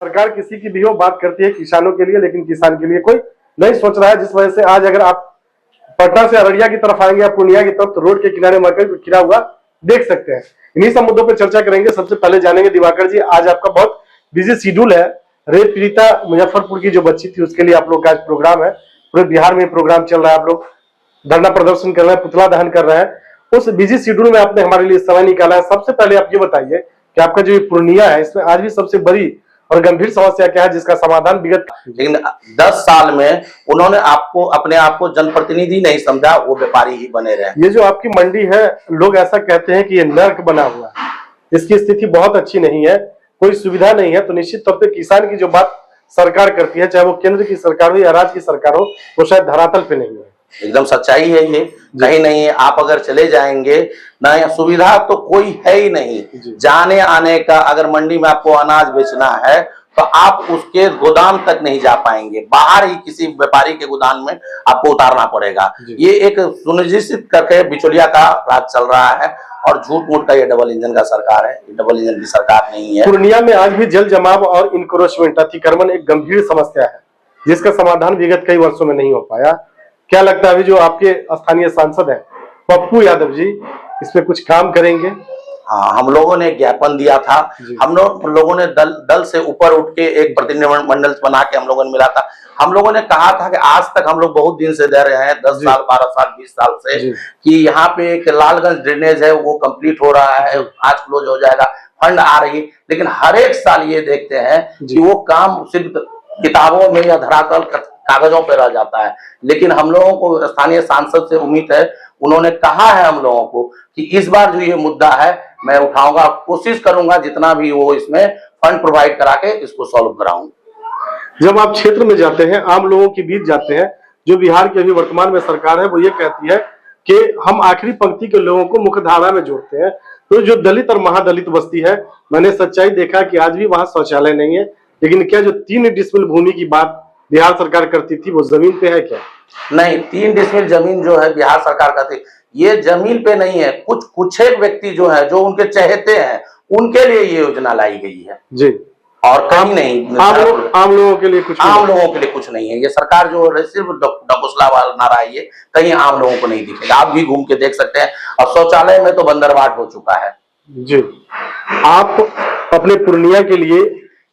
सरकार किसी की भी हो बात करती है किसानों के लिए, लेकिन किसान के लिए कोई नहीं सोच रहा है। जिस वजह से आज अगर आप पटना से अररिया की तरफ आएंगे या पूर्णिया की तरफ, तो रोड के किनारे मकई गिरा हुआ देख सकते हैं। इन्हीं सब मुद्दों पर चर्चा करेंगे। सबसे पहले जानेंगे दिवाकर जी, आज आपका बहुत बिजी शेड्यूल है। रेप पीड़िता मुजफ्फरपुर की जो बच्ची थी उसके लिए आप लोग का आज प्रोग्राम है, पूरे बिहार में प्रोग्राम चल रहा है, आप लोग धरना प्रदर्शन कर रहे हैं, पुतला दहन कर रहे हैं। उस बिजी शेड्यूल में आपने हमारे लिए समय निकाला है। सबसे पहले आप ये बताइए कि आपका जो पूर्णिया है इसमें आज भी सबसे बड़ी और गंभीर समस्या क्या है जिसका समाधान विगत लेकिन 10 साल में उन्होंने आपको अपने आप को जनप्रतिनिधि नहीं समझा, वो व्यापारी ही बने रहे। ये जो आपकी मंडी है, लोग ऐसा कहते हैं कि ये नर्क बना हुआ है, इसकी स्थिति बहुत अच्छी नहीं है, कोई सुविधा नहीं है। तो निश्चित तौर पे किसान की जो बात सरकार करती है, चाहे वो केंद्र की सरकार हो या राज्य की सरकार हो, वो शायद धरातल पे नहीं है। एकदम सच्चाई है ये, कहीं नहीं। आप अगर चले जाएंगे ना, सुविधा तो कोई है ही नहीं जाने आने का। अगर मंडी में आपको अनाज बेचना है तो आप उसके गोदाम तक नहीं जा पाएंगे, बाहर ही किसी व्यापारी के गोदाम में आपको उतारना पड़ेगा। ये एक सुनिश्चित करके बिचौलिया का राज चल रहा है और झूठ मूठ का ये डबल इंजन का सरकार है, ये डबल इंजन की सरकार नहीं है। पूर्णिया में आज भी जल जमाव और इंक्रोचमेंट अतिक्रमण एक गंभीर समस्या है जिसका समाधान विगत कई वर्षों में नहीं हो पाया। क्या लगता है अभी जो आपके स्थानीय सांसद हैं पप्पू यादव जी, इस पे कुछ काम करेंगे? हाँ, हम लोगों ने ज्ञापन दिया था। हम लोगों ने दल से ऊपर उठ के एक प्रतिनिधिमंडल बना के हम लोगों ने मिला था। हम लोगों ने कहा था कि आज तक हम लोग बहुत दिन से दे रहे हैं, 10 साल 12 साल 20 साल से, कि यहाँ पे एक लालगंज ड्रेनेज है वो कंप्लीट हो रहा है, आज क्लोज हो जाएगा, फंड आ रही है। लेकिन हर एक साल ये देखते हैं कि वो काम सिर्फ किताबों में या धरातल कागजों पर रह जाता है। लेकिन हम लोगों को स्थानीय सांसद से उम्मीद है, उन्होंने कहा है हम लोगों को कि इस बार जो ये मुद्दा है मैं उठाऊंगा, कोशिश करूंगा जितना भी वो इसमें फंड प्रोवाइड करा के इसको सॉल्व कराऊं। जब आप क्षेत्र में जाते हैं, आम लोगों के बीच जाते हैं, जो बिहार की अभी वर्तमान में सरकार है वो ये कहती है कि हम आखिरी पंक्ति के लोगों को मुख्य धारा में जोड़ते हैं। तो जो दलित और महादलित बस्ती है, मैंने सच्चाई देखा कि आज भी वहां शौचालय नहीं है। लेकिन क्या जो 3 डिसमिल भूमि की बात बिहार सरकार करती थी वो जमीन पे है क्या? नहीं, 3 डिसमिल जमीन जो है बिहार सरकार का थी, ये जमीन पे नहीं है। कुछ एक व्यक्ति जो है, जो उनके चहेते हैं, उनके लिए ये योजना लाई गई है जी, और कहीं नहीं। आम लोगों के लिए कुछ नहीं है। ये सरकार जो सिर्फ डकोसला वाला नारा है, ये कहीं आम लोगों को नहीं दिखेगा। आप भी घूम के देख सकते हैं। और शौचालय में तो बंदरबाट हो चुका है जी। आप अपने पूर्णिया के लिए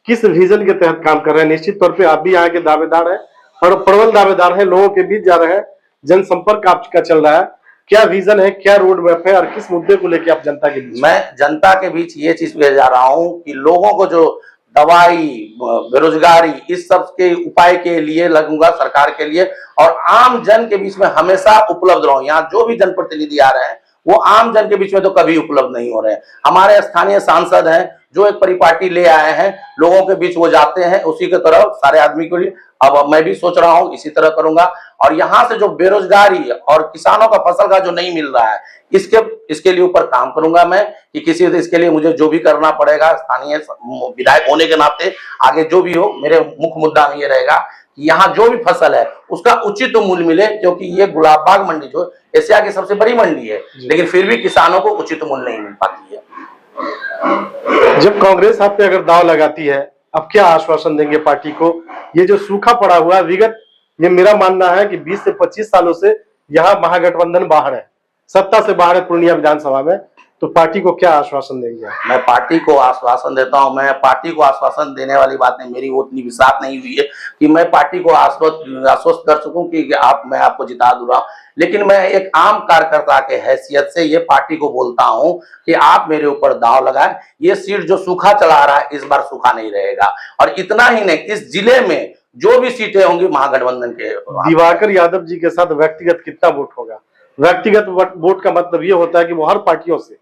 किस विजन के तहत काम कर रहे हैं? निश्चित तौर पे आप भी यहाँ के दावेदार हैं और प्रबल दावेदार हैं, लोगों के बीच जा रहे हैं, जनसंपर्क आपका चल रहा है। क्या विजन है, क्या रोड मैप है और किस मुद्दे को लेकर आप जनता के बीच? मैं जनता के बीच ये चीज ले जा रहा हूँ कि लोगों को जो दवाई, बेरोजगारी, इस सब के उपाय के लिए लगूंगा सरकार के लिए, और आम जन के बीच में हमेशा उपलब्ध रहूं। यहाँ जो भी जनप्रतिनिधि आ रहे हैं वो आम जन के बीच में तो कभी उपलब्ध नहीं हो रहे हैं। हमारे स्थानीय सांसद हैं जो एक परिपाटी ले आए हैं, लोगों के बीच वो जाते हैं उसी के तरह सारे आदमी के लिए। अब मैं भी सोच रहा हूँ इसी तरह करूंगा। और यहाँ से जो बेरोजगारी और किसानों का फसल का जो नहीं मिल रहा है, इसके लिए ऊपर काम करूंगा मैं, कि किसी इसके लिए मुझे जो भी करना पड़ेगा, स्थानीय विधायक होने के नाते आगे जो भी हो, मेरे मुख्य मुद्दा में ये रहेगा कि यहाँ जो भी फसल है उसका उचित मूल्य मिले। क्योंकि ये गुलाबबाग मंडी जो एशिया की सबसे बड़ी मंडी है, लेकिन फिर भी किसानों को उचित मूल्य नहीं मिल पाती है। जब कांग्रेस आप पे अगर दाव लगाती है, अब क्या आश्वासन देंगे पार्टी को? ये जो सूखा पड़ा हुआ है विगत, ये मेरा मानना है कि 20 से 25 सालों से यहाँ महागठबंधन बाहर है, सत्ता से बाहर है पूर्णिया विधानसभा में, तो पार्टी को क्या आश्वासन देंगे? मैं पार्टी को आश्वासन देता हूं। मैं पार्टी को आश्वासन देने वाली बात नहीं, मेरी वो इतनी विश्वास नहीं हुई है कि मैं पार्टी को आश्वस्त कर सकूं कि मैं आपको जिता दूंगा। लेकिन मैं एक आम कार्यकर्ता के हैसियत से ये पार्टी को बोलता हूं कि आप मेरे ऊपर दांव लगाएं। ये सीट जो सूखा चला रहा है, इस बार सूखा नहीं रहेगा। और इतना ही नहीं, इस जिले में जो भी सीटें होंगी महागठबंधन के। दिवाकर यादव जी के साथ व्यक्तिगत कितना वोट होगा? व्यक्तिगत वोट का मतलब ये होता है कि वो हर पार्टियों से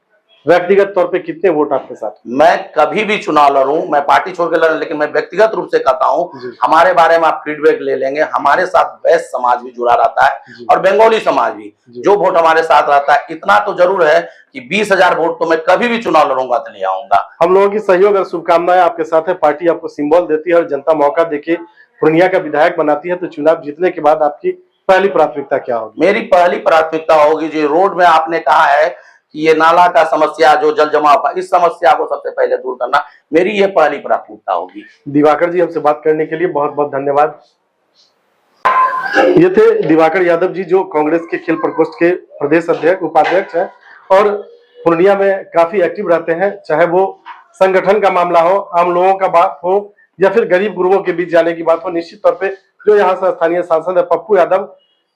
व्यक्तिगत तौर पे कितने वोट आपके साथ? मैं कभी भी चुनाव लड़ूं, मैं पार्टी छोड़ के लड़ूं, लेकिन मैं व्यक्तिगत रूप से कहता हूं, हमारे बारे में आप फीडबैक ले लेंगे। हमारे साथ वैश्य समाज भी जुड़ा रहता है और बंगाली समाज भी, जो वोट हमारे साथ रहता है। इतना तो जरूर है कि 20,000 वोट तो मैं कभी भी चुनाव लड़ूंगा तो ले आऊंगा। हम लोगों की सहयोग और शुभकामनाएं आपके साथ है। पार्टी आपको सिंबल देती है और जनता मौका देके पूर्णिया का विधायक बनाती है। तो चुनाव जीतने के बाद आपकी पहली प्राथमिकता क्या होगी? मेरी पहली प्राथमिकता होगी, जो रोड में आपने कहा है कि ये नाला का समस्या, जो जल जमाव का, इस समस्या को सबसे पहले दूर करना मेरी ये पहली प्राथमिकता होगी। दिवाकर जी, हमसे बात करने के लिए बहुत बहुत धन्यवाद। ये थे दिवाकर यादव जी, जो कांग्रेस के खेल प्रकोष्ठ के प्रदेश अध्यक्ष उपाध्यक्ष हैं और पूर्णिया में काफी एक्टिव रहते हैं। चाहे वो संगठन का मामला हो, आम लोगों का बात हो, या फिर गरीब गुरुओं के बीच जाने की बात हो, निश्चित तौर पे जो यहाँ से स्थानीय सांसद है पप्पू यादव,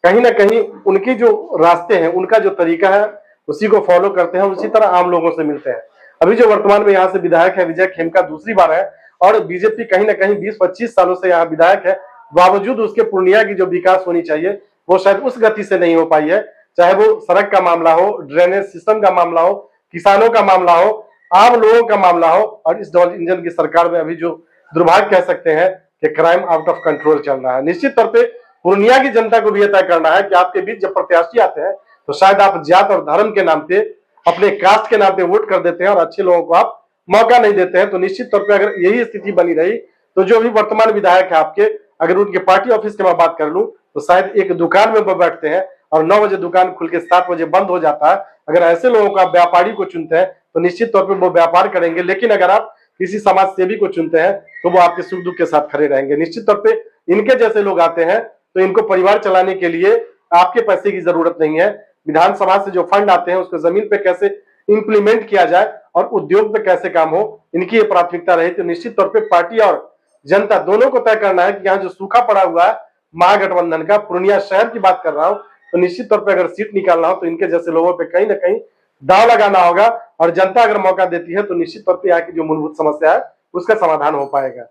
कहीं ना कहीं उनकी जो रास्ते हैं, उनका जो तरीका है, उसी को फॉलो करते हैं, उसी तरह आम लोगों से मिलते हैं। अभी जो वर्तमान में यहाँ से विधायक है विजय खेमका, दूसरी बार है और बीजेपी कहीं ना कहीं 20-25 सालों से यहाँ विधायक है, बावजूद उसके पूर्णिया की जो विकास होनी चाहिए वो शायद उस गति से नहीं हो पाई है। चाहे वो सड़क का मामला हो, ड्रेनेज सिस्टम का मामला हो, किसानों का मामला हो, आम लोगों का मामला हो, और इस डबल इंजन की सरकार में अभी जो दुर्भाग्य कह सकते हैं कि क्राइम आउट ऑफ कंट्रोल चल रहा है। निश्चित तौर पे पूर्णिया की जनता को भी यह तय करना है कि आपके बीच जब प्रत्याशी आते हैं तो शायद आप जात और धर्म के नाम पे, अपने कास्ट के नाम पे वोट कर देते हैं और अच्छे लोगों को आप मौका नहीं देते हैं। तो निश्चित तौर पे अगर यही स्थिति बनी रही तो जो भी वर्तमान विधायक है आपके, अगर उनके पार्टी ऑफिस की मैं बात कर लूं तो शायद एक दुकान में वो बैठते हैं और 9 बजे दुकान खुल के 7 बजे बंद हो जाता है। अगर ऐसे लोगों को आप व्यापारी को चुनते हैं तो निश्चित तौर पे वो व्यापार करेंगे, लेकिन अगर आप किसी समाज सेवी को चुनते हैं तो वो आपके सुख दुख के साथ खड़े रहेंगे। निश्चित तौर पे इनके जैसे लोग आते हैं तो इनको परिवार चलाने के लिए आपके पैसे की जरूरत नहीं है। विधानसभा से जो फंड आते हैं उसको जमीन पे कैसे इंप्लीमेंट किया जाए और उद्योग पे कैसे काम हो, इनकी ये प्राथमिकता रही। तो निश्चित तौर पे पार्टी और जनता दोनों को तय करना है कि यहाँ जो सूखा पड़ा हुआ है महागठबंधन का, पूर्णिया शहर की बात कर रहा हूँ, तो निश्चित तौर पे अगर सीट निकालना हो तो इनके जैसे लोगों पे कहीं ना कहीं दाव लगाना होगा और जनता अगर मौका देती है तो निश्चित तौर पे यहाँ की जो मूलभूत समस्या है उसका समाधान हो पाएगा।